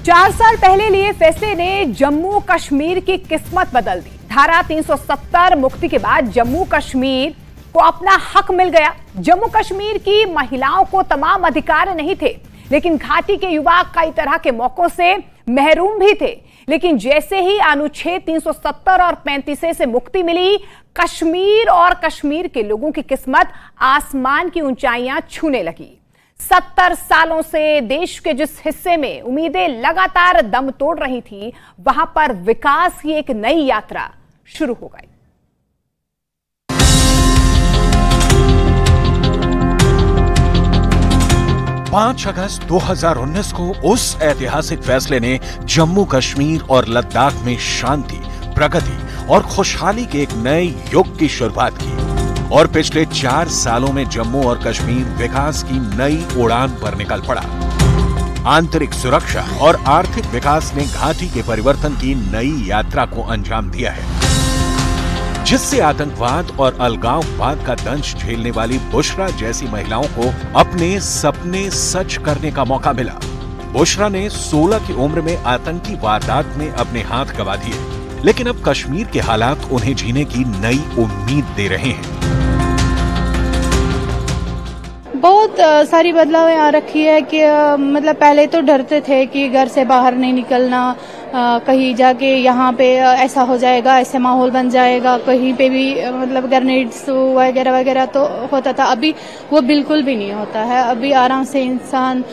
4 साल पहले लिए फैसले ने जम्मू कश्मीर की किस्मत बदल दी। धारा 370 मुक्ति के बाद जम्मू कश्मीर को अपना हक मिल गया। जम्मू कश्मीर की महिलाओं को तमाम अधिकार नहीं थे, लेकिन घाटी के युवा कई तरह के मौकों से महरूम भी थे। लेकिन जैसे ही अनुच्छेद 370 और 35 से मुक्ति मिली, कश्मीर और कश्मीर के लोगों की किस्मत आसमान की ऊंचाइयां छूने लगी। 70 सालों से देश के जिस हिस्से में उम्मीदें लगातार दम तोड़ रही थी, वहां पर विकास की एक नई यात्रा शुरू हो गई। पांच अगस्त 2019 को उस ऐतिहासिक फैसले ने जम्मू कश्मीर और लद्दाख में शांति, प्रगति और खुशहाली के एक नए युग की शुरुआत की। और पिछले 4 सालों में जम्मू और कश्मीर विकास की नई उड़ान पर निकल पड़ा। आंतरिक सुरक्षा और आर्थिक विकास ने घाटी के परिवर्तन की नई यात्रा को अंजाम दिया है, जिससे आतंकवाद और अलगाववाद का दंश झेलने वाली बुशरा जैसी महिलाओं को अपने सपने सच करने का मौका मिला। बुशरा ने 16 की उम्र में आतंकी वारदात में अपने हाथ गंवा दिए, लेकिन अब कश्मीर के हालात उन्हें जीने की नई उम्मीद दे रहे हैं। बहुत सारी बदलावें आ रखी है कि मतलब पहले तो डरते थे कि घर से बाहर नहीं निकलना, कहीं जाके यहाँ पे ऐसा हो जाएगा, ऐसे माहौल बन जाएगा, कहीं पे भी मतलब ग्रेनेड्स वगैरह वगैरह तो होता था। अभी वो बिल्कुल भी नहीं होता है। अभी आराम से इंसान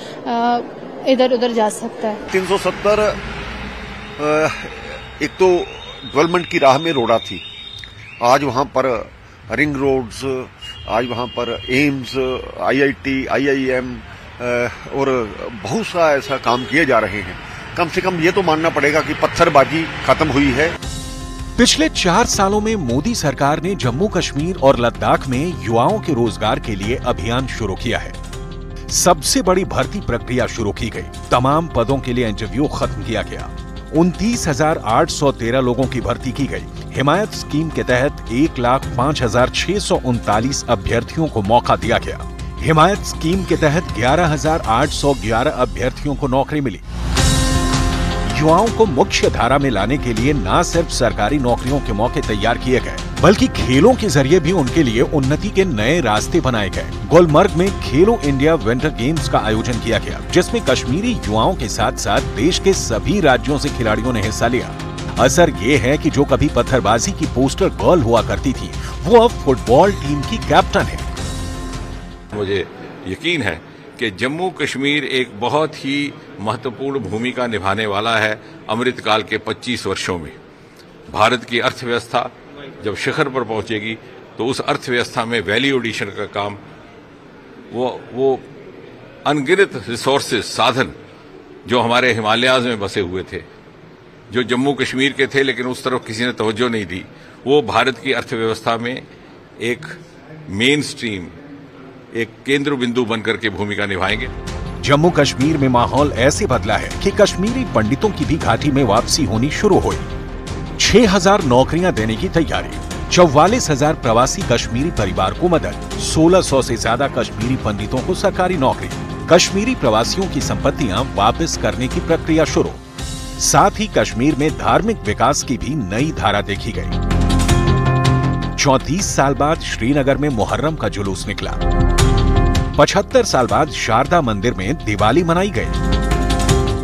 इधर उधर जा सकता है। 370 एक तो डेवलपमेंट की राह में रोड़ा थी। आज वहां पर रिंग रोड्स, आज वहां पर एम्स, IIT, IIM और बहुत सा ऐसा काम किए जा रहे हैं। कम से कम ये तो मानना पड़ेगा कि पत्थरबाजी खत्म हुई है। पिछले 4 सालों में मोदी सरकार ने जम्मू कश्मीर और लद्दाख में युवाओं के रोजगार के लिए अभियान शुरू किया है। सबसे बड़ी भर्ती प्रक्रिया शुरू की गई। तमाम पदों के लिए इंटरव्यू खत्म किया गया। 29,813 लोगों की भर्ती की गई। हिमायत स्कीम के तहत 1,05,639 अभ्यर्थियों को मौका दिया गया। हिमायत स्कीम के तहत 11,811 अभ्यर्थियों को नौकरी मिली। युवाओं को मुख्य धारा में लाने के लिए न सिर्फ सरकारी नौकरियों के मौके तैयार किए गए, बल्कि खेलों के जरिए भी उनके लिए उन्नति के नए रास्ते बनाए गए। गुलमर्ग में खेलो इंडिया विंटर गेम्स का आयोजन किया गया, जिसमें कश्मीरी युवाओं के साथ साथ देश के सभी राज्यों से खिलाड़ियों ने हिस्सा लिया। असर ये है कि जो कभी पत्थरबाजी की पोस्टर गर्ल हुआ करती थी, वो अब फुटबॉल टीम की कैप्टन है। मुझे यकीन है कि जम्मू कश्मीर एक बहुत ही महत्वपूर्ण भूमिका निभाने वाला है अमृतकाल के 25 वर्षों में। भारत की अर्थव्यवस्था जब शिखर पर पहुंचेगी तो उस अर्थव्यवस्था में वैल्यू एडिशन का काम, वो अनगिनत रिसोर्सेज, साधन जो हमारे हिमालयाज में बसे हुए थे, जो जम्मू कश्मीर के थे लेकिन उस तरफ किसी ने तवज्जो नहीं दी, वो भारत की अर्थव्यवस्था में एक मेन स्ट्रीम, एक केंद्र बिंदु बनकर के भूमिका निभाएंगे। जम्मू कश्मीर में माहौल ऐसे बदला है कि कश्मीरी पंडितों की भी घाटी में वापसी होनी शुरू हुई। 6,000 नौकरियां देने की तैयारी, 44,000 प्रवासी कश्मीरी परिवार को मदद, 1,600 से ज्यादा कश्मीरी पंडितों को सरकारी नौकरी, कश्मीरी प्रवासियों की संपत्तियां वापस करने की प्रक्रिया शुरू। साथ ही कश्मीर में धार्मिक विकास की भी नई धारा देखी गई। 34 साल बाद श्रीनगर में मुहर्रम का जुलूस निकला। 75 साल बाद शारदा मंदिर में दिवाली मनाई गई।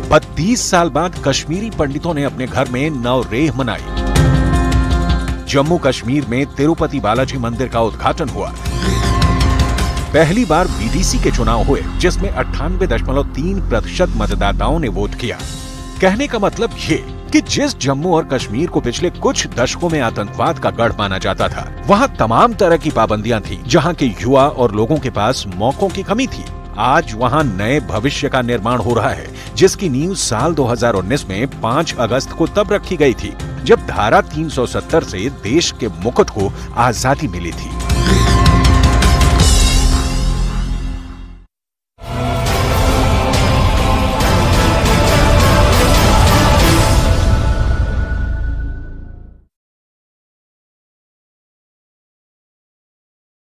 32 साल बाद कश्मीरी पंडितों ने अपने घर में नवरेह मनाई। जम्मू कश्मीर में तिरुपति बालाजी मंदिर का उद्घाटन हुआ। पहली बार BDC के चुनाव हुए, जिसमें 98.3% मतदाताओं ने वोट किया। कहने का मतलब ये कि जिस जम्मू और कश्मीर को पिछले कुछ दशकों में आतंकवाद का गढ़ माना जाता था, वहाँ तमाम तरह की पाबंदियां थी, जहाँ के युवा और लोगों के पास मौकों की कमी थी। आज वहाँ नए भविष्य का निर्माण हो रहा है, जिसकी नींव साल 2019 में 5 अगस्त को तब रखी गई थी, जब धारा 370 से देश के मुकुट को आजादी मिली थी।